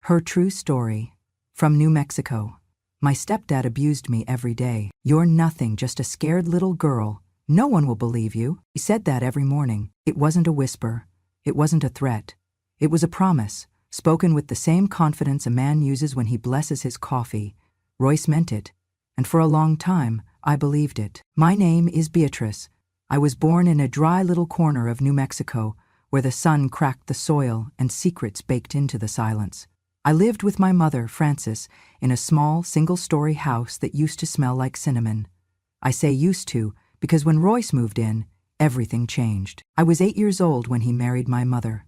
Her true story. From New Mexico. My stepdad abused me every day. You're nothing, just a scared little girl. No one will believe you. He said that every morning. It wasn't a whisper. It wasn't a threat. It was a promise, spoken with the same confidence a man uses when he blesses his coffee. Royce meant it, and for a long time, I believed it. My name is Beatrice. I was born in a dry little corner of New Mexico, where the sun cracked the soil and secrets baked into the silence. I lived with my mother, Frances, in a small, single-story house that used to smell like cinnamon. I say used to because when Royce moved in, everything changed. I was 8 years old when he married my mother.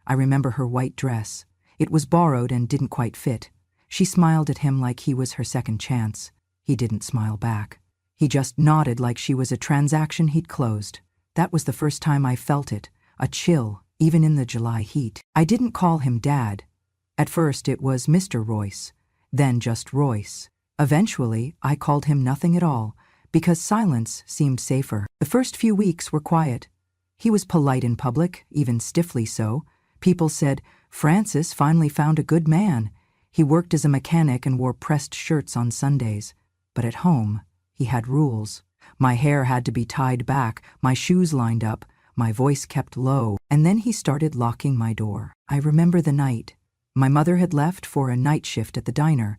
I remember her white dress. It was borrowed and didn't quite fit. She smiled at him like he was her second chance. He didn't smile back. He just nodded like she was a transaction he'd closed. That was the first time I felt it, a chill, even in the July heat. I didn't call him Dad. At first it was Mr. Royce, then just Royce. Eventually, I called him nothing at all, because silence seemed safer. The first few weeks were quiet. He was polite in public, even stiffly so. People said, Francis finally found a good man. He worked as a mechanic and wore pressed shirts on Sundays. But at home, he had rules. My hair had to be tied back, my shoes lined up, my voice kept low, and then he started locking my door. I remember the night. My mother had left for a night shift at the diner.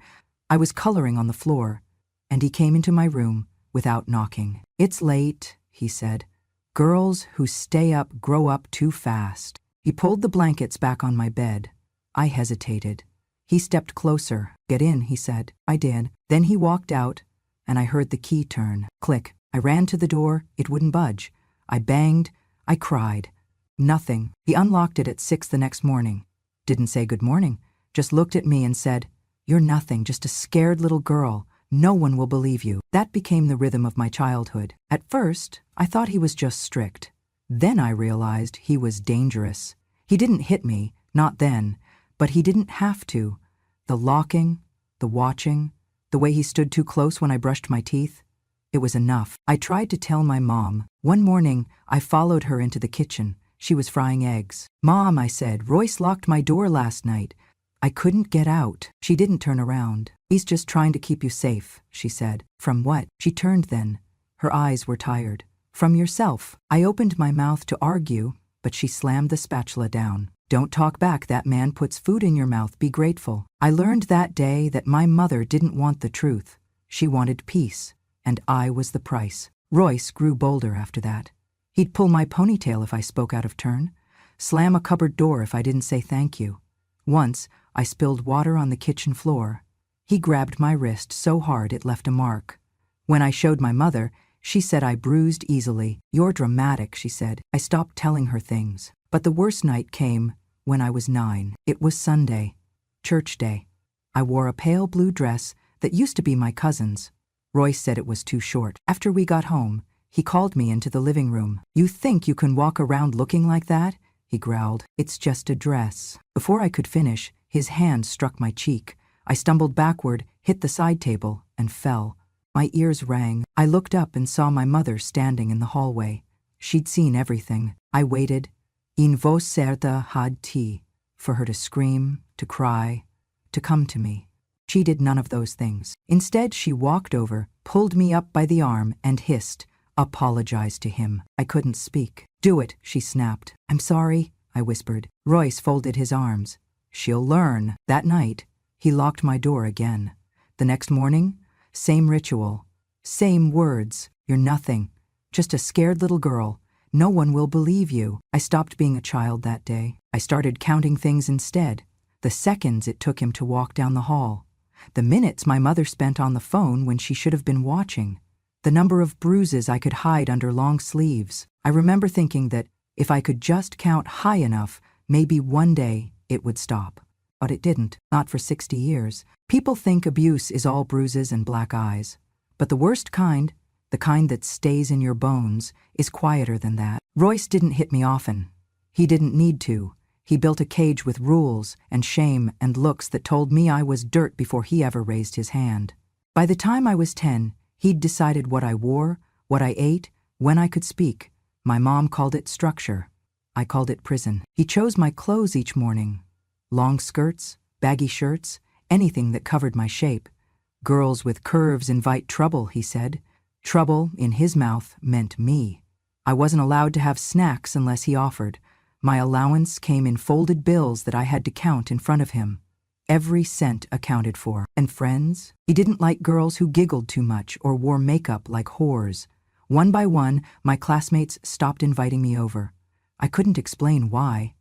I was coloring on the floor, and he came into my room without knocking. It's late, he said. Girls who stay up grow up too fast. He pulled the blankets back on my bed. I hesitated. He stepped closer. Get in, he said. I did. Then he walked out, and I heard the key turn. Click. I ran to the door. It wouldn't budge. I banged. I cried. Nothing. He unlocked it at 6 the next morning. Didn't say good morning, just looked at me and said, You're nothing, just a scared little girl. No one will believe you. That became the rhythm of my childhood. At first, I thought he was just strict. Then I realized he was dangerous. He didn't hit me, not then, but he didn't have to. The locking, the watching, the way he stood too close when I brushed my teeth, it was enough. I tried to tell my mom. One morning, I followed her into the kitchen. She was frying eggs. Mom, I said, Royce locked my door last night. I couldn't get out. She didn't turn around. He's just trying to keep you safe, she said. From what? She turned then. Her eyes were tired. From yourself. I opened my mouth to argue, but she slammed the spatula down. Don't talk back, that man puts food in your mouth, be grateful. I learned that day that my mother didn't want the truth. She wanted peace, and I was the price. Royce grew bolder after that. He'd pull my ponytail if I spoke out of turn, slam a cupboard door if I didn't say thank you. Once, I spilled water on the kitchen floor. He grabbed my wrist so hard it left a mark. When I showed my mother, she said I bruised easily. You're dramatic, she said. I stopped telling her things. But the worst night came when I was 9. It was Sunday, church day. I wore a pale blue dress that used to be my cousin's. Royce said it was too short. After we got home, he called me into the living room. You think you can walk around looking like that? He growled. It's just a dress. Before I could finish, his hand struck my cheek. I stumbled backward, hit the side table, and fell. My ears rang. I looked up and saw my mother standing in the hallway. She'd seen everything. I waited, in voce certa had ti, for her to scream, to cry, to come to me. She did none of those things. Instead, she walked over, pulled me up by the arm, and hissed, apologized to him. I couldn't speak. Do it, she snapped. I'm sorry, I whispered. Royce folded his arms. She'll learn. That night, he locked my door again. The next morning, same ritual, same words. You're nothing, just a scared little girl. No one will believe you. I stopped being a child that day. I started counting things instead. The seconds it took him to walk down the hall. The minutes my mother spent on the phone when she should have been watching. The number of bruises I could hide under long sleeves. I remember thinking that if I could just count high enough, maybe one day it would stop. But it didn't, not for 60 years. People think abuse is all bruises and black eyes. But the worst kind, the kind that stays in your bones, is quieter than that. Royce didn't hit me often. He didn't need to. He built a cage with rules and shame and looks that told me I was dirt before he ever raised his hand. By the time I was 10, he'd decided what I wore, what I ate, when I could speak. My mom called it structure. I called it prison. He chose my clothes each morning. Long skirts, baggy shirts, anything that covered my shape. Girls with curves invite trouble, he said. Trouble, in his mouth, meant me. I wasn't allowed to have snacks unless he offered. My allowance came in folded bills that I had to count in front of him. Every cent accounted for. And friends? He didn't like girls who giggled too much or wore makeup like whores. One by one, my classmates stopped inviting me over. I couldn't explain why.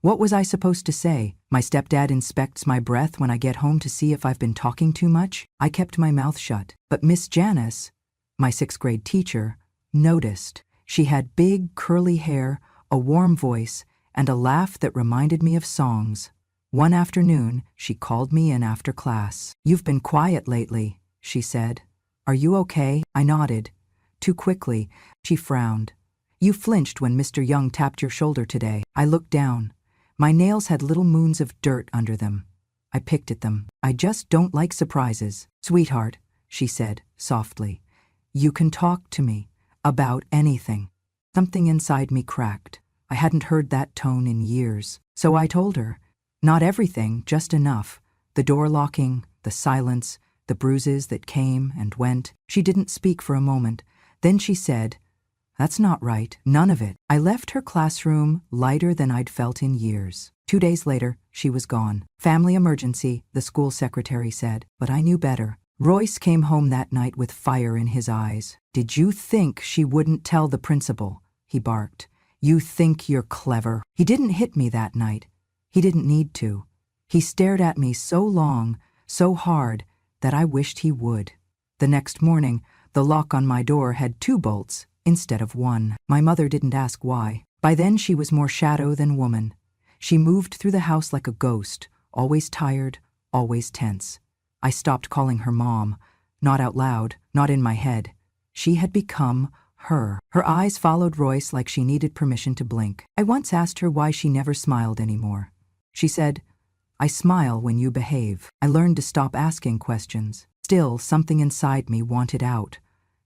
What was I supposed to say? My stepdad inspects my breath when I get home to see if I've been talking too much? I kept my mouth shut. But Miss Janice, my 6th grade teacher, noticed. She had big, curly hair, a warm voice, and a laugh that reminded me of songs. One afternoon, she called me in after class. "You've been quiet lately," she said. "Are you okay?" I nodded. Too quickly, she frowned. "You flinched when Mr. Young tapped your shoulder today." I looked down. My nails had little moons of dirt under them. I picked at them. "I just don't like surprises." "Sweetheart," she said softly, "you can talk to me about anything." Something inside me cracked. I hadn't heard that tone in years. So I told her. Not everything, just enough. The door locking, the silence, the bruises that came and went. She didn't speak for a moment. Then she said, "That's not right, none of it." I left her classroom lighter than I'd felt in years. 2 days later, she was gone. "Family emergency," the school secretary said, but I knew better. Royce came home that night with fire in his eyes. "Did you think she wouldn't tell the principal?" he barked. "You think you're clever." He didn't hit me that night. He didn't need to. He stared at me so long, so hard, that I wished he would. The next morning, the lock on my door had 2 bolts instead of 1. My mother didn't ask why. By then she was more shadow than woman. She moved through the house like a ghost, always tired, always tense. I stopped calling her mom, not out loud, not in my head. She had become her. Her eyes followed Royce like she needed permission to blink. I once asked her why she never smiled anymore. She said, "I smile when you behave." I learned to stop asking questions. Still, something inside me wanted out.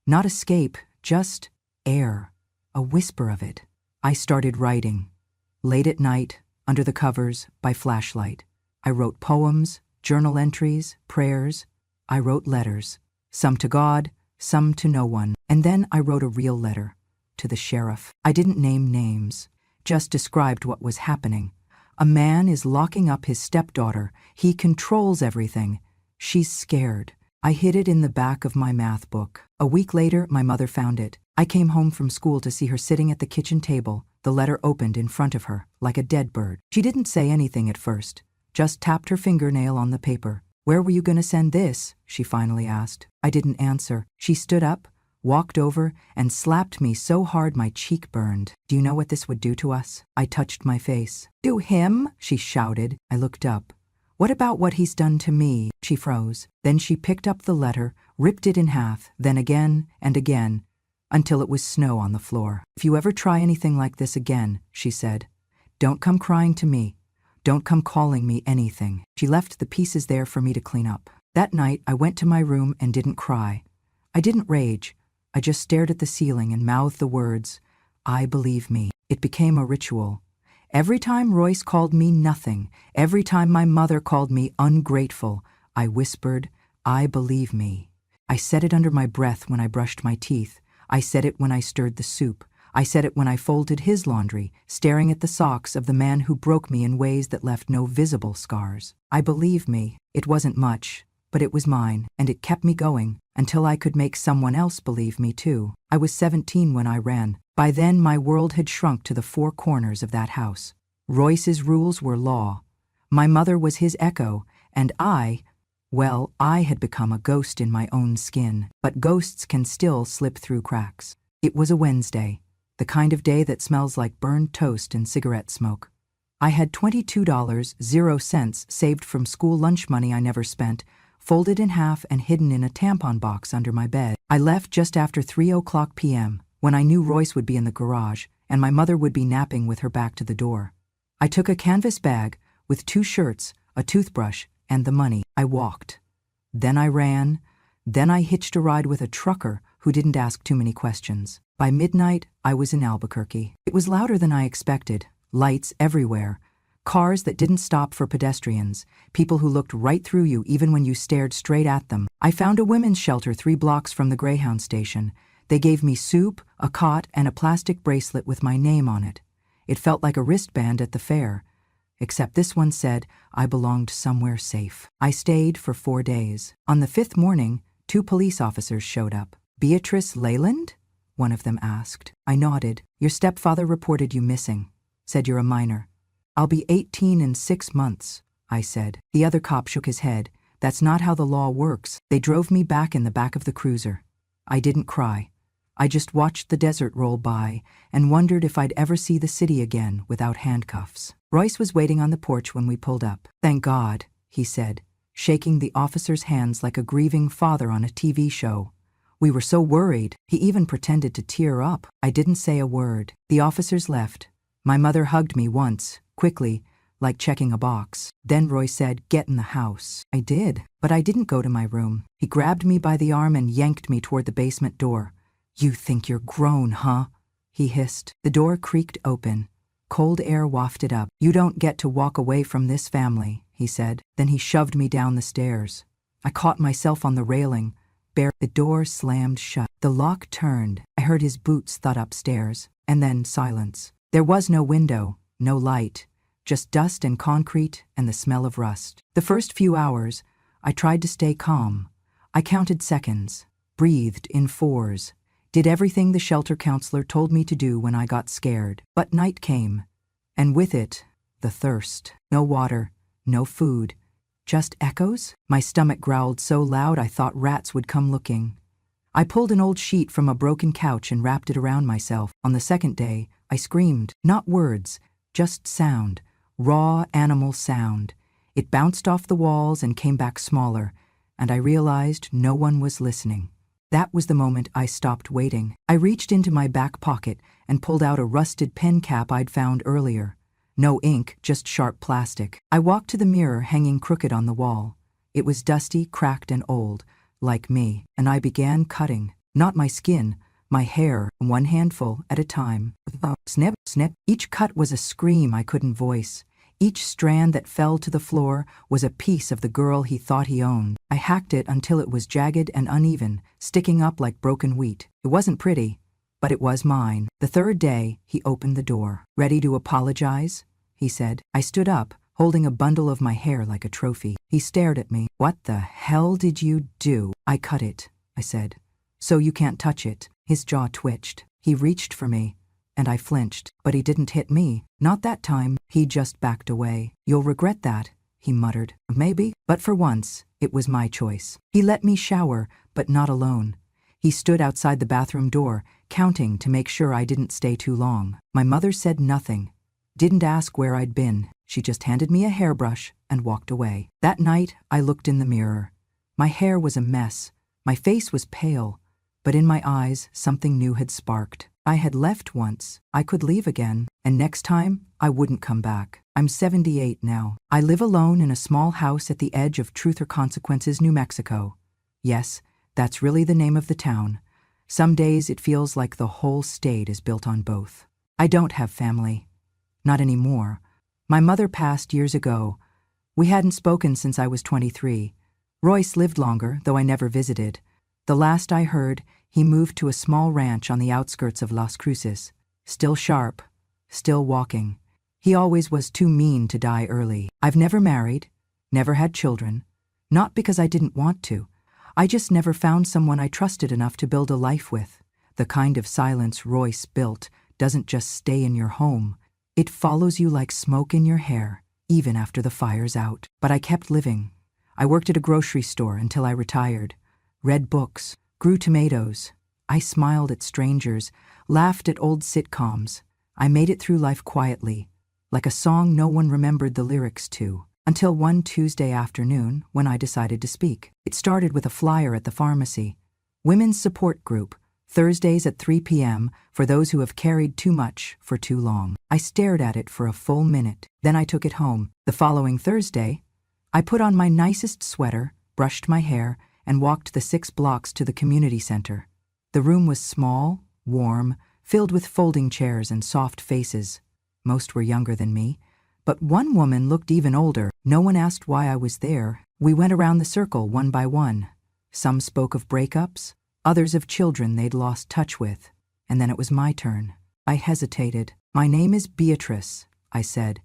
Not escape, just air. A whisper of it. I started writing. Late at night, under the covers, by flashlight. I wrote poems, journal entries, prayers. I wrote letters. Some to God, some to no one. And then I wrote a real letter. To the sheriff. I didn't name names. Just described what was happening. A man is locking up his stepdaughter. He controls everything. She's scared. I hid it in the back of my math book. A week later, my mother found it. I came home from school to see her sitting at the kitchen table, the letter opened in front of her, like a dead bird. She didn't say anything at first, just tapped her fingernail on the paper. "Where were you going to send this?" she finally asked. I didn't answer. She stood up, walked over, and slapped me so hard my cheek burned. "Do you know what this would do to us?" I touched my face. "To him?" she shouted. I looked up. "What about what he's done to me?" She froze. Then she picked up the letter, ripped it in half, then again and again, until it was snow on the floor. "If you ever try anything like this again," she said, "don't come crying to me. Don't come calling me anything." She left the pieces there for me to clean up. That night, I went to my room and didn't cry. I didn't rage. I just stared at the ceiling and mouthed the words, "I believe me." It became a ritual. Every time Royce called me nothing, every time my mother called me ungrateful, I whispered, "I believe me." I said it under my breath when I brushed my teeth. I said it when I stirred the soup. I said it when I folded his laundry, staring at the socks of the man who broke me in ways that left no visible scars. I believe me. It wasn't much, but it was mine, and it kept me going until I could make someone else believe me too. I was 17 when I ran. By then, my world had shrunk to the 4 corners of that house. Royce's rules were law. My mother was his echo, and I had become a ghost in my own skin. But ghosts can still slip through cracks. It was a Wednesday, the kind of day that smells like burned toast and cigarette smoke. I had $22.00 saved from school lunch money I never spent, folded in half and hidden in a tampon box under my bed. I left just after 3:00 p.m., when I knew Royce would be in the garage and my mother would be napping with her back to the door. I took a canvas bag with 2 shirts, a toothbrush, and the money. I walked. Then I ran. Then I hitched a ride with a trucker who didn't ask too many questions. By midnight, I was in Albuquerque. It was louder than I expected. Lights everywhere. Cars that didn't stop for pedestrians, people who looked right through you even when you stared straight at them. I found a women's shelter 3 blocks from the Greyhound station. They gave me soup, a cot, and a plastic bracelet with my name on it. It felt like a wristband at the fair, except this one said I belonged somewhere safe. I stayed for 4 days. On the 5th morning, 2 police officers showed up. "Beatrice Leyland?" one of them asked. I nodded. "Your stepfather reported you missing. Said you're a minor." "I'll be 18 in 6 months, I said. The other cop shook his head. "That's not how the law works." They drove me back in the back of the cruiser. I didn't cry. I just watched the desert roll by and wondered if I'd ever see the city again without handcuffs. Royce was waiting on the porch when we pulled up. "Thank God," he said, shaking the officer's hands like a grieving father on a TV show. "We were so worried." He even pretended to tear up. I didn't say a word. The officers left. My mother hugged me once, quickly, like checking a box. Then Roy said, "Get in the house." I did, but I didn't go to my room. He grabbed me by the arm and yanked me toward the basement door. "You think you're grown, huh?" he hissed. The door creaked open. Cold air wafted up. "You don't get to walk away from this family," he said. Then he shoved me down the stairs. I caught myself on the railing. The door slammed shut. The lock turned. I heard his boots thud upstairs. And then silence. There was no window, no light, just dust and concrete and the smell of rust. The first few hours, I tried to stay calm. I counted seconds, breathed in 4s, did everything the shelter counselor told me to do when I got scared. But night came, and with it, the thirst. No water, no food, just echoes. My stomach growled so loud I thought rats would come looking. I pulled an old sheet from a broken couch and wrapped it around myself. On the 2nd day, I screamed, not words, just sound, raw animal sound. It bounced off the walls and came back smaller, and I realized no one was listening. That was the moment I stopped waiting. I reached into my back pocket and pulled out a rusted pen cap I'd found earlier. No ink, just sharp plastic. I walked to the mirror hanging crooked on the wall. It was dusty, cracked, and old, like me, and I began cutting. Not my skin, my hair, 1 handful at a time. Snip, snip. Each cut was a scream I couldn't voice. Each strand that fell to the floor was a piece of the girl he thought he owned. I hacked it until it was jagged and uneven, sticking up like broken wheat. It wasn't pretty, but it was mine. The 3rd day, he opened the door. "Ready to apologize?" he said. I stood up, holding a bundle of my hair like a trophy. He stared at me. "What the hell did you do?" "I cut it," I said. "So you can't touch it." His jaw twitched. He reached for me, and I flinched. But he didn't hit me. Not that time. He just backed away. "You'll regret that," he muttered. "Maybe." But for once, it was my choice. He let me shower, but not alone. He stood outside the bathroom door, counting to make sure I didn't stay too long. My mother said nothing. Didn't ask where I'd been. She just handed me a hairbrush and walked away. That night, I looked in the mirror. My hair was a mess. My face was pale. But in my eyes, something new had sparked. I had left once. I could leave again. And next time, I wouldn't come back. I'm 78 now. I live alone in a small house at the edge of Truth or Consequences, New Mexico. Yes, that's really the name of the town. Some days it feels like the whole state is built on both. I don't have family. Not anymore. My mother passed years ago. We hadn't spoken since I was 23. Royce lived longer, though I never visited. The last I heard, he moved to a small ranch on the outskirts of Las Cruces. Still sharp, still walking. He always was too mean to die early. I've never married, never had children. Not because I didn't want to. I just never found someone I trusted enough to build a life with. The kind of silence Royce built doesn't just stay in your home. It follows you like smoke in your hair, even after the fire's out. But I kept living. I worked at a grocery store until I retired. Read books, grew tomatoes. I smiled at strangers, laughed at old sitcoms. I made it through life quietly, like a song no one remembered the lyrics to, until one Tuesday afternoon when I decided to speak. It started with a flyer at the pharmacy. Women's Support Group, Thursdays at 3 p.m. for those who have carried too much for too long. I stared at it for a full minute. Then I took it home. The following Thursday, I put on my nicest sweater, brushed my hair, and walked the 6 blocks to the community center. The room was small, warm, filled with folding chairs and soft faces. Most were younger than me, But one woman looked even older. No one asked why I was there. We went around the circle one by one. Some spoke of breakups, others of children they'd lost touch with. And then it was my turn. I hesitated. "My name is Beatrice," I said.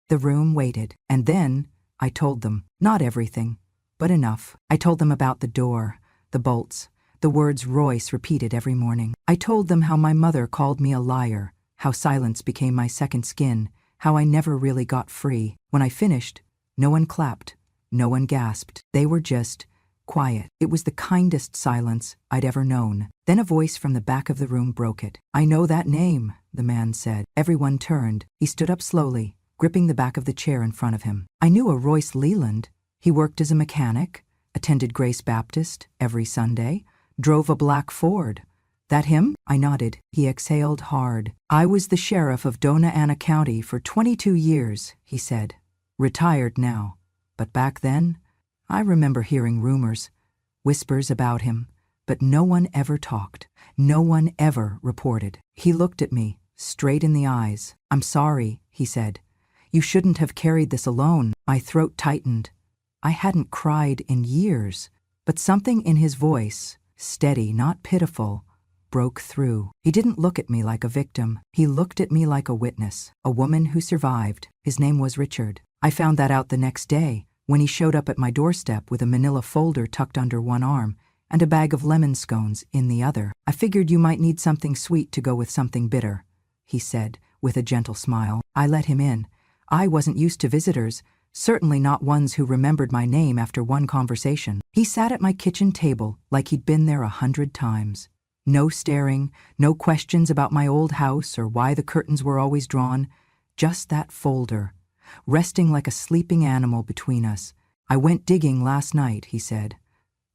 The room waited. And then I told them, not everything, but enough. I told them about the door, the bolts, the words Royce repeated every morning. I told them how my mother called me a liar, how silence became my second skin, how I never really got free. When I finished, no one clapped, no one gasped. They were just quiet. It was the kindest silence I'd ever known. Then a voice from the back of the room broke it. "I know that name," the man said. Everyone turned. He stood up slowly, gripping the back of the chair in front of him. I knew a Royce Leland. He worked as a mechanic, attended Grace Baptist every Sunday, drove a black Ford. "That him?" I nodded. He exhaled hard. "I was the sheriff of Dona Ana County for 22 years, he said. "Retired now. But back then, I remember hearing rumors, whispers about him, but no one ever talked. No one ever reported." He looked at me, straight in the eyes. "I'm sorry," he said. "You shouldn't have carried this alone." My throat tightened. I hadn't cried in years, but something in his voice, steady, not pitiful, broke through. He didn't look at me like a victim. He looked at me like a witness, a woman who survived. His name was Richard. I found that out the next day, when he showed up at my doorstep with a manila folder tucked under one arm and a bag of lemon scones in the other. "I figured you might need something sweet to go with something bitter," he said, with a gentle smile. I let him in. I wasn't used to visitors, certainly not ones who remembered my name after one conversation. He sat at my kitchen table like he'd been there 100 times. No staring, no questions about my old house or why the curtains were always drawn, just that folder, resting like a sleeping animal between us. "I went digging last night," he said.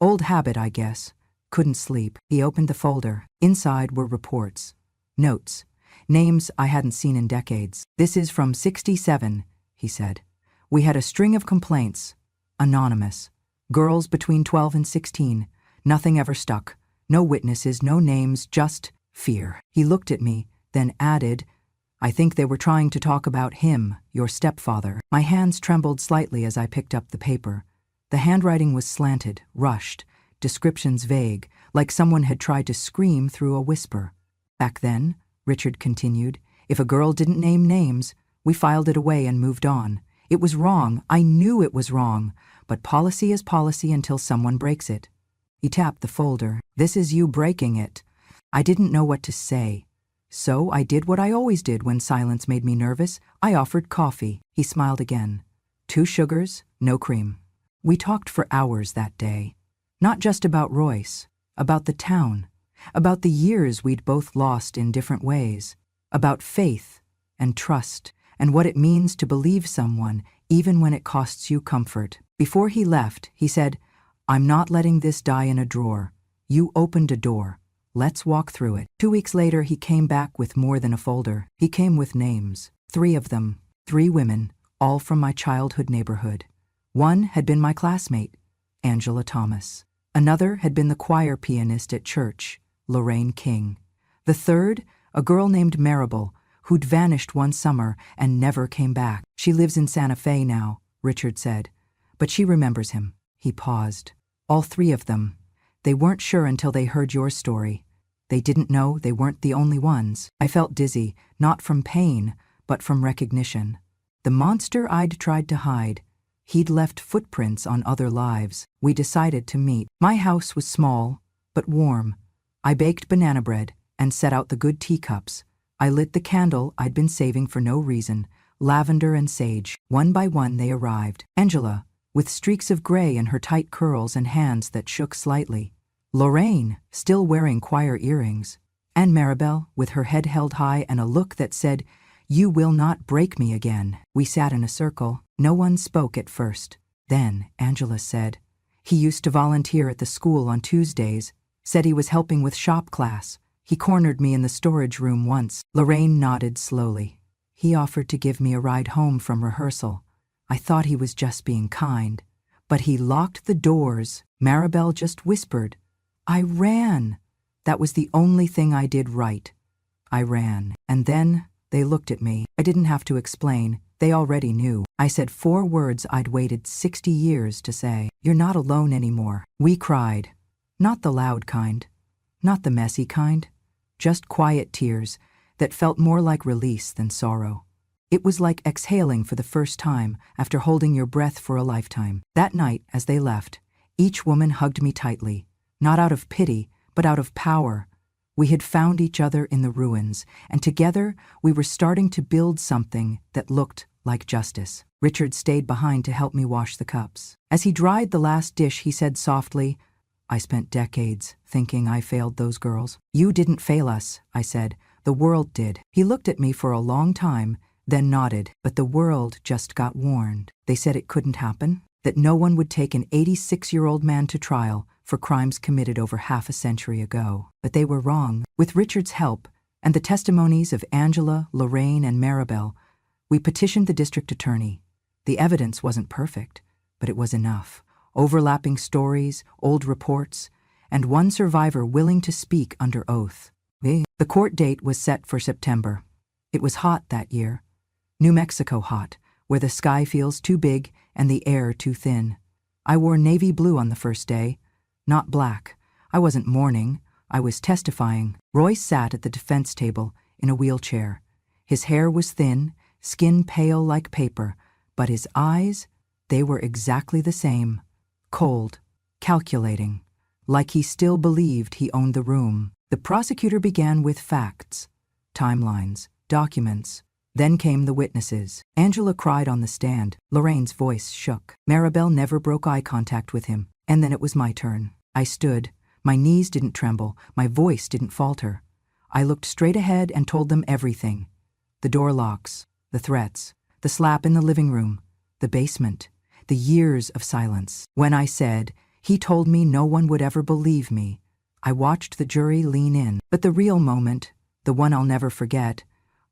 "Old habit, I guess. Couldn't sleep." He opened the folder. Inside were reports, notes, names I hadn't seen in decades. "This is from 67, he said. "We had a string of complaints. Anonymous. Girls between 12 and 16. Nothing ever stuck. No witnesses, no names, just fear." He looked at me, then added, "I think they were trying to talk about him, your stepfather." My hands trembled slightly as I picked up the paper. The handwriting was slanted, rushed, descriptions vague, like someone had tried to scream through a whisper. "Back then," Richard continued, "if a girl didn't name names, we filed it away and moved on. It was wrong. I knew it was wrong, but policy is policy until someone breaks it." He tapped the folder. "This is you breaking it." I didn't know what to say. So I did what I always did when silence made me nervous. I offered coffee. He smiled again. 2 sugars, no cream. We talked for hours that day. Not just about Royce, about the town, about the years we'd both lost in different ways, about faith and trust, and what it means to believe someone even when it costs you comfort. Before he left, he said, "I'm not letting this die in a drawer. You opened a door. Let's walk through it." 2 weeks later, he came back with more than a folder. He came with names. 3 of them, 3 women, all from my childhood neighborhood. One had been my classmate, Angela Thomas. Another had been the choir pianist at church, Lorraine King. The third, a girl named Maribel, who'd vanished one summer and never came back. "She lives in Santa Fe now," Richard said, "but she remembers him." He paused. "All 3 of them. They weren't sure until they heard your story. They didn't know they weren't the only ones." I felt dizzy, not from pain, but from recognition. The monster I'd tried to hide. He'd left footprints on other lives. We decided to meet. My house was small, but warm. I baked banana bread and set out the good teacups. I lit the candle I'd been saving for no reason, lavender and sage. One by one they arrived. Angela, with streaks of gray in her tight curls and hands that shook slightly. Lorraine, still wearing choir earrings. And Maribel, with her head held high and a look that said, "You will not break me again." We sat in a circle. No one spoke at first. Then Angela said, "He used to volunteer at the school on Tuesdays, said he was helping with shop class. He cornered me in the storage room once." Lorraine nodded slowly. "He offered to give me a ride home from rehearsal. I thought he was just being kind. But he locked the doors." Maribel just whispered, "I ran. That was the only thing I did right. I ran." And then they looked at me. I didn't have to explain. They already knew. I said 4 words I'd waited 60 years to say. You're not alone anymore. We cried. Not the loud kind. Not the messy kind. Just quiet tears that felt more like release than sorrow. It was like exhaling for the first time after holding your breath for a lifetime. That night, as they left, each woman hugged me tightly, not out of pity, but out of power. We had found each other in the ruins, and together we were starting to build something that looked like justice. Richard stayed behind to help me wash the cups. As he dried the last dish, he said softly, I spent decades thinking I failed those girls. You didn't fail us, I said. The world did. He looked at me for a long time, then nodded. But the world just got warned. They said it couldn't happen, that no one would take an 86-year-old man to trial for crimes committed over half a century ago. But they were wrong. With Richard's help, and the testimonies of Angela, Lorraine, and Maribel, we petitioned the district attorney. The evidence wasn't perfect, but it was enough. Overlapping stories, old reports, and one survivor willing to speak under oath. The court date was set for September. It was hot that year. New Mexico hot, where the sky feels too big and the air too thin. I wore navy blue on the first day, not black. I wasn't mourning, I was testifying. Royce sat at the defense table in a wheelchair. His hair was thin, skin pale like paper, but his eyes, they were exactly the same. Cold, calculating, like he still believed he owned the room. The prosecutor began with facts, timelines, documents. Then came the witnesses. Angela cried on the stand. Lorraine's voice shook. Maribel never broke eye contact with him. And then it was my turn. I stood. My knees didn't tremble. My voice didn't falter. I looked straight ahead and told them everything. The door locks, the threats, the slap in the living room, the basement, the years of silence. When I said, he told me no one would ever believe me, I watched the jury lean in. But the real moment, the one I'll never forget,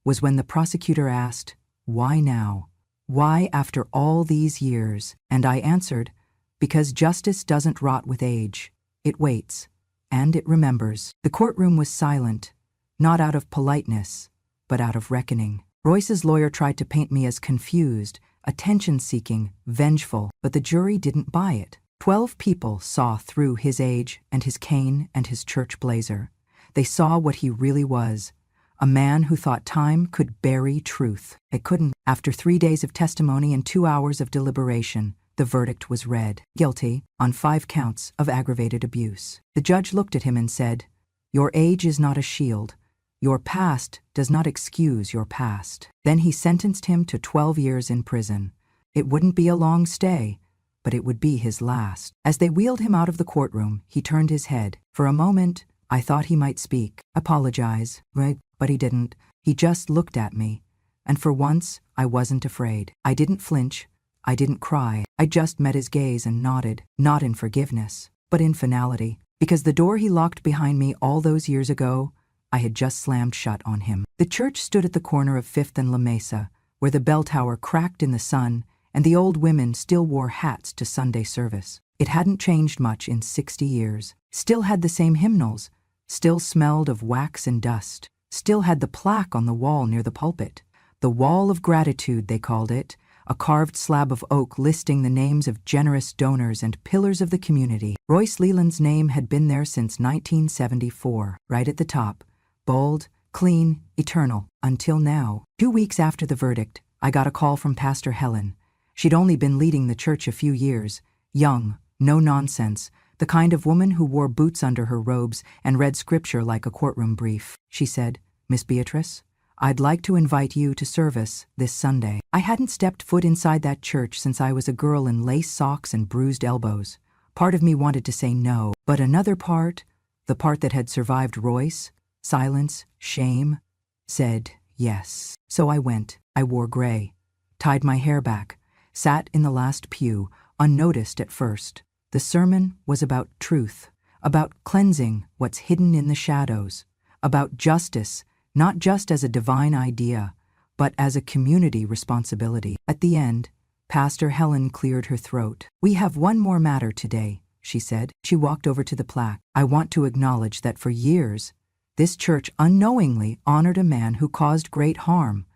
was when the prosecutor asked, why now? Why after all these years? And I answered, because justice doesn't rot with age. It waits, and it remembers. The courtroom was silent, not out of politeness, but out of reckoning. Royce's lawyer tried to paint me as confused, attention-seeking, vengeful, but the jury didn't buy it. 12 people saw through his age and his cane and his church blazer. They saw what he really was, a man who thought time could bury truth. It couldn't. After 3 days of testimony and 2 hours of deliberation, the verdict was read. Guilty on 5 counts of aggravated abuse. The judge looked at him and said, your age is not a shield. Your past does not excuse your past. Then he sentenced him to 12 years in prison. It wouldn't be a long stay, but it would be his last. As they wheeled him out of the courtroom, he turned his head. For a moment, I thought he might speak, apologize, right? But he didn't. He just looked at me. And for once, I wasn't afraid. I didn't flinch. I didn't cry. I just met his gaze and nodded, not in forgiveness, but in finality. Because the door he locked behind me all those years ago, I had just slammed shut on him. The church stood at the corner of 5th and La Mesa, where the bell tower cracked in the sun, and the old women still wore hats to Sunday service. It hadn't changed much in 60 years. Still had the same hymnals, still smelled of wax and dust, still had the plaque on the wall near the pulpit. The Wall of Gratitude, they called it, a carved slab of oak listing the names of generous donors and pillars of the community. Royce Leland's name had been there since 1974, right at the top, bold, clean, eternal, until now. 2 weeks after the verdict, I got a call from Pastor Helen. She'd only been leading the church a few years, young, no nonsense, the kind of woman who wore boots under her robes and read scripture like a courtroom brief. She said, Miss Beatrice, I'd like to invite you to service this Sunday. I hadn't stepped foot inside that church since I was a girl in lace socks and bruised elbows. Part of me wanted to say no, but another part, the part that had survived Royce, silence, shame, said yes. So I went. I wore gray, tied my hair back, sat in the last pew, unnoticed at first. The sermon was about truth, about cleansing what's hidden in the shadows, about justice, not just as a divine idea, but as a community responsibility. At the end, Pastor Helen cleared her throat. We have one more matter today, she said. She walked over to the plaque. I want to acknowledge that for years, this church unknowingly honored a man who caused great harm.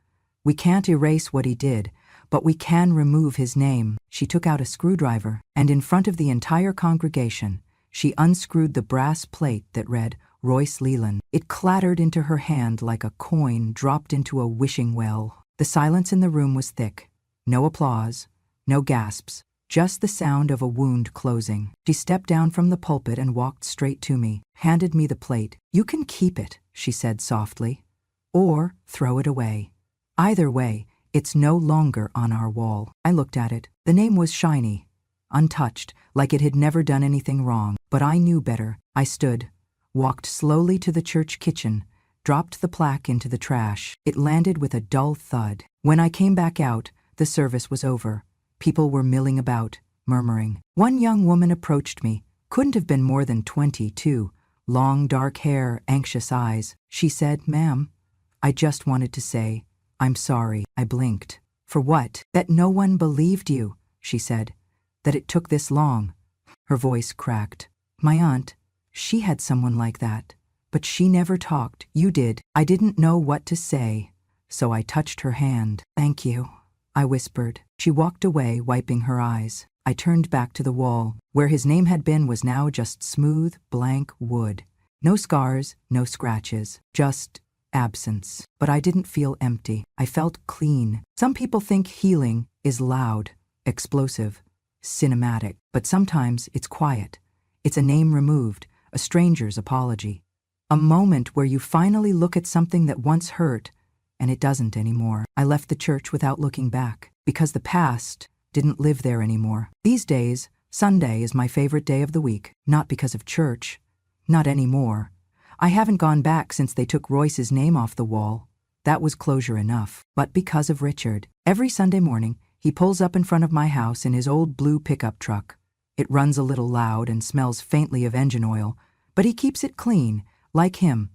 We can't erase what he did, but we can remove his name. She took out a screwdriver, and in front of the entire congregation, she unscrewed the brass plate that read, Royce Leland. It clattered into her hand like a coin dropped into a wishing well. The silence in the room was thick. No applause, no gasps, just the sound of a wound closing. She stepped down from the pulpit and walked straight to me, handed me the plate. You can keep it, she said softly, or throw it away. Either way, it's no longer on our wall. I looked at it. The name was shiny, untouched, like it had never done anything wrong. But I knew better. I stood, walked slowly to the church kitchen, dropped the plaque into the trash. It landed with a dull thud. When I came back out, the service was over. People were milling about, murmuring. One young woman approached me, couldn't have been more than 22, long dark hair, anxious eyes. She said, "Ma'am, I just wanted to say, I'm sorry." I blinked. For what? That no one believed you, she said. That it took this long. Her voice cracked. My aunt, she had someone like that. But she never talked. You did. I didn't know what to say, so I touched her hand. Thank you, I whispered. She walked away, wiping her eyes. I turned back to the wall. Where his name had been was now just smooth, blank wood. No scars, no scratches, just absence. But I didn't feel empty. I felt clean. Some people think healing is loud, explosive, cinematic, but sometimes it's quiet. It's a name removed, a stranger's apology. A moment where you finally look at something that once hurt, and it doesn't anymore. I left the church without looking back, because the past didn't live there anymore. These days, Sunday is my favorite day of the week, not because of church, not anymore. I haven't gone back since they took Royce's name off the wall. That was closure enough. But because of Richard. Every Sunday morning, he pulls up in front of my house in his old blue pickup truck. It runs a little loud and smells faintly of engine oil, but he keeps it clean, like him.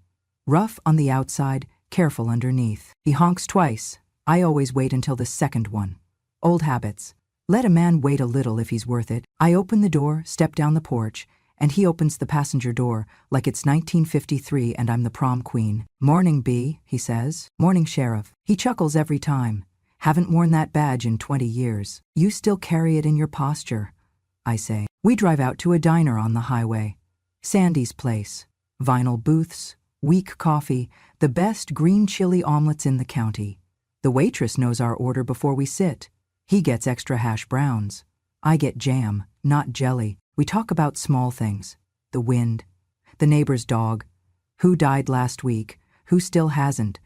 Rough on the outside, careful underneath. He honks twice. I always wait until the second one. Old habits. Let a man wait a little if he's worth it. I open the door, step down the porch, and he opens the passenger door like it's 1953 and I'm the prom queen. "Morning, B," he says. "Morning, Sheriff." He chuckles every time. "Haven't worn that badge in 20 years. You still carry it in your posture," I say. We drive out to a diner on the highway. Sandy's Place. Vinyl booths, weak coffee, the best green chili omelets in the county. The waitress knows our order before we sit. He gets extra hash browns. I get jam, not jelly. We talk about small things. The wind, the neighbor's dog, who died last week, who still hasn't.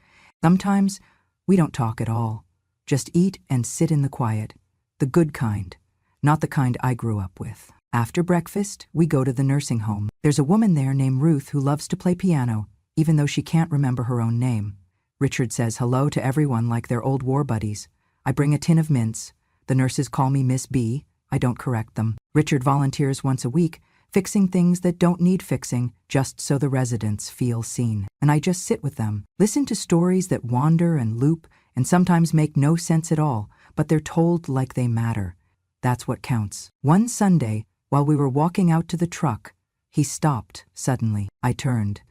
Sometimes we don't talk at all. Just eat and sit in the quiet. The good kind, not the kind I grew up with. After breakfast, we go to the nursing home. There's a woman there named Ruth who loves to play piano, even though she can't remember her own name. Richard says hello to everyone like they're old war buddies. I bring a tin of mints. The nurses call me Miss B. I don't correct them. Richard volunteers once a week, fixing things that don't need fixing, just so the residents feel seen. And I just sit with them, listen to stories that wander and loop and sometimes make no sense at all, but they're told like they matter. That's what counts. One Sunday, while we were walking out to the truck, he stopped suddenly. I turned.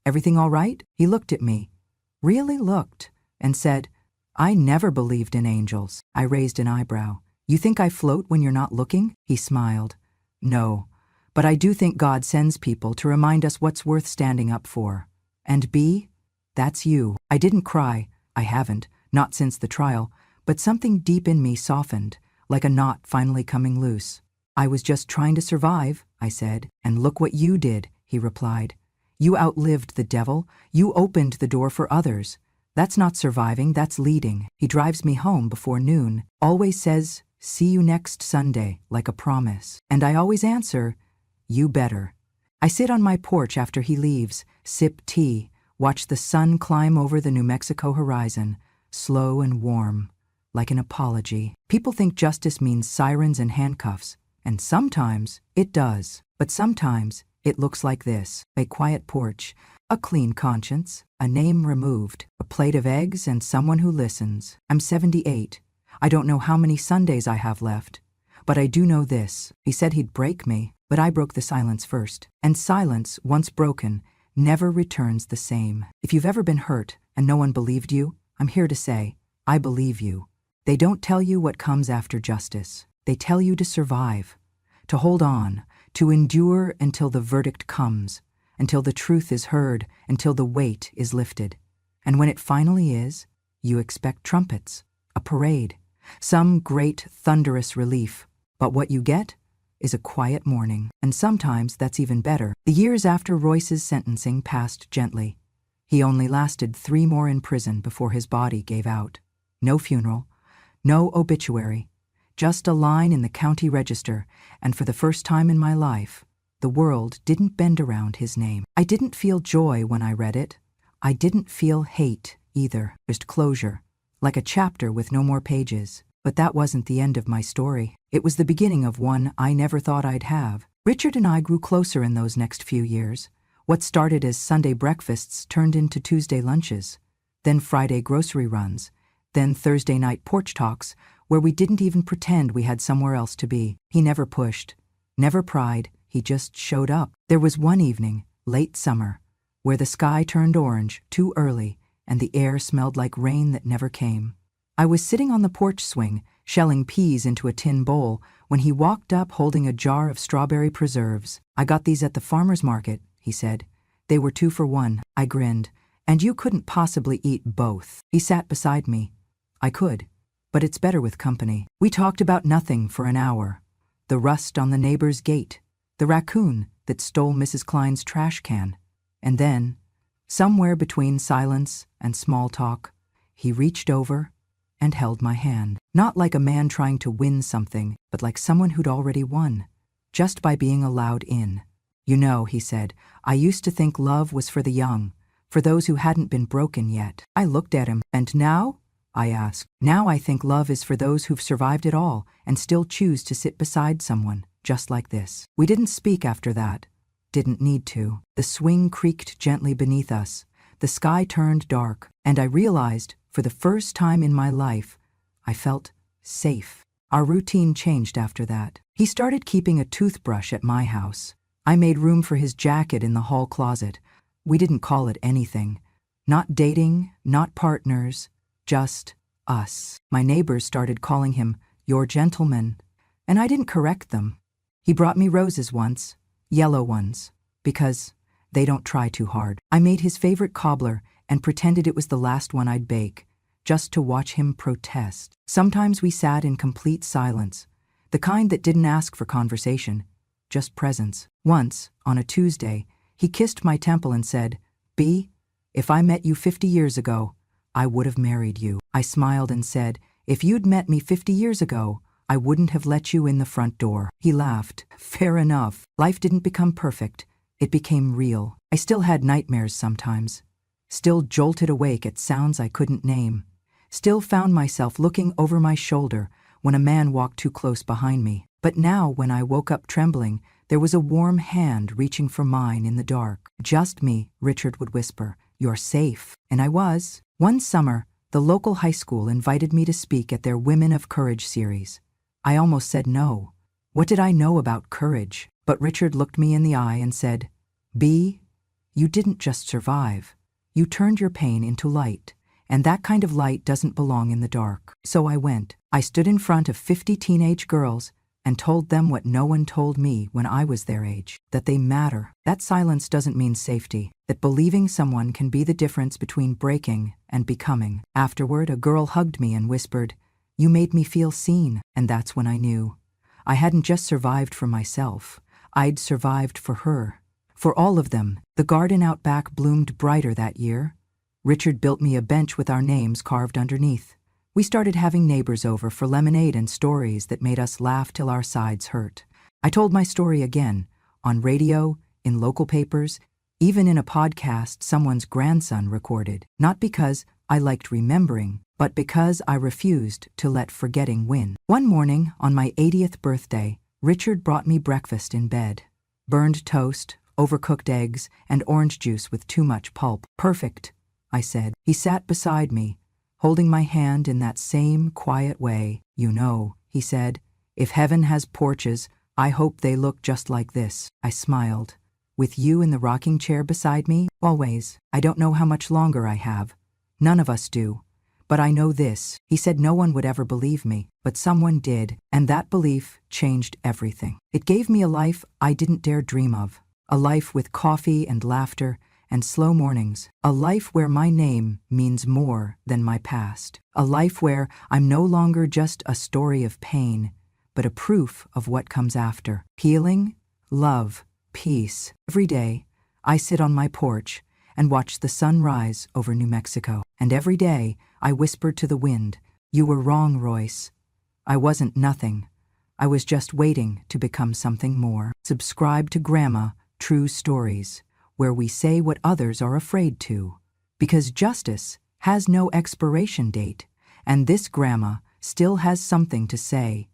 "Everything all right?" He looked at me, really looked, and said, "I never believed in angels." I raised an eyebrow. "You think I float when you're not looking?" He smiled. "No, but I do think God sends people to remind us what's worth standing up for. And B, that's you." I didn't cry. I haven't, not since the trial, but something deep in me softened, like a knot finally coming loose. "I was just trying to survive," I said. "And look what you did," he replied. "You outlived the devil. You opened the door for others. That's not surviving, that's leading." He drives me home before noon, always says, "See you next Sunday," like a promise. And I always answer, "You better." I sit on my porch after he leaves, sip tea, watch the sun climb over the New Mexico horizon, slow and warm, like an apology. People think justice means sirens and handcuffs, and sometimes it does. But sometimes it looks like this: a quiet porch, a clean conscience, a name removed, a plate of eggs, and someone who listens. I'm 78. I don't know how many Sundays I have left, but I do know this. He said he'd break me, but I broke the silence first. And silence, once broken, never returns the same. If you've ever been hurt and no one believed you, I'm here to say, I believe you. They don't tell you what comes after justice. They tell you to survive, to hold on, to endure until the verdict comes, until the truth is heard, until the weight is lifted. And when it finally is, you expect trumpets, a parade, some great thunderous relief. But what you get is a quiet mourning. And sometimes that's even better. The years after Royce's sentencing passed gently. He only lasted 3 more in prison before his body gave out. No funeral, no obituary, just a line in the county register, and for the first time in my life, the world didn't bend around his name. I didn't feel joy when I read it. I didn't feel hate either. Just closure, like a chapter with no more pages. But that wasn't the end of my story. It was the beginning of one I never thought I'd have. Richard and I grew closer in those next few years. What started as Sunday breakfasts turned into Tuesday lunches, then Friday grocery runs, then Thursday night porch talks, where we didn't even pretend we had somewhere else to be. He never pushed, never pried, he just showed up. There was one evening, late summer, where the sky turned orange too early and the air smelled like rain that never came. I was sitting on the porch swing, shelling peas into a tin bowl, when he walked up holding a jar of strawberry preserves. "I got these at the farmer's market," he said. "They were 2 for 1, I grinned. "And you couldn't possibly eat both." He sat beside me. "I could, but it's better with company." We talked about nothing for an hour. The rust on the neighbor's gate, the raccoon that stole Mrs. Klein's trash can. And then, somewhere between silence and small talk, he reached over and held my hand. Not like a man trying to win something, but like someone who'd already won, just by being allowed in. "You know," he said, "I used to think love was for the young, for those who hadn't been broken yet." I looked at him. "And now?" I asked. "Now I think love is for those who've survived it all and still choose to sit beside someone, just like this." We didn't speak after that. Didn't need to. The swing creaked gently beneath us. The sky turned dark, and I realized, for the first time in my life, I felt safe. Our routine changed after that. He started keeping a toothbrush at my house. I made room for his jacket in the hall closet. We didn't call it anything. Not dating, not partners, just us. My neighbors started calling him "your gentleman," and I didn't correct them. He brought me roses once, yellow ones, because they don't try too hard. I made his favorite cobbler and pretended it was the last one I'd bake, just to watch him protest. Sometimes we sat in complete silence, the kind that didn't ask for conversation, just presence. Once, on a Tuesday, he kissed my temple and said, "B, if I met you 50 years ago, I would have married you." I smiled and said, "If you'd met me 50 years ago, I wouldn't have let you in the front door." He laughed. Fair enough. Life didn't become perfect. It became real. I still had nightmares sometimes. Still jolted awake at sounds I couldn't name. Still found myself looking over my shoulder when a man walked too close behind me. But now, when I woke up trembling, there was a warm hand reaching for mine in the dark. "Just me," Richard would whisper. "You're safe." And I was. One summer, the local high school invited me to speak at their Women of Courage series. I almost said no. What did I know about courage? But Richard looked me in the eye and said, "B, you didn't just survive. You turned your pain into light, and that kind of light doesn't belong in the dark." So I went. I stood in front of 50 teenage girls and told them what no one told me when I was their age, that they matter. That silence doesn't mean safety, that believing someone can be the difference between breaking and becoming. Afterward, a girl hugged me and whispered, "You made me feel seen." And that's when I knew. I hadn't just survived for myself. I'd survived for her. For all of them. The garden out back bloomed brighter that year. Richard built me a bench with our names carved underneath. We started having neighbors over for lemonade and stories that made us laugh till our sides hurt. I told my story again, on radio, in local papers, even in a podcast someone's grandson recorded. Not because I liked remembering, but because I refused to let forgetting win. One morning, on my 80th birthday, Richard brought me breakfast in bed. Burned toast, overcooked eggs, and orange juice with too much pulp. "Perfect," I said. He sat beside me, holding my hand in that same quiet way. "You know," he said, "if heaven has porches, I hope they look just like this." I smiled. "With you in the rocking chair beside me? Always. I don't know how much longer I have. None of us do. But I know this. He said no one would ever believe me, but someone did, and that belief changed everything. It gave me a life I didn't dare dream of. A life with coffee and laughter and slow mornings. A life where my name means more than my past. A life where I'm no longer just a story of pain, but a proof of what comes after. Healing, love, peace. Every day, I sit on my porch and watch the sun rise over New Mexico. And every day, I whisper to the wind, "You were wrong, Royce. I wasn't nothing. I was just waiting to become something more." Subscribe to Grandma True Stories, where we say what others are afraid to. Because justice has no expiration date, and this grandma still has something to say.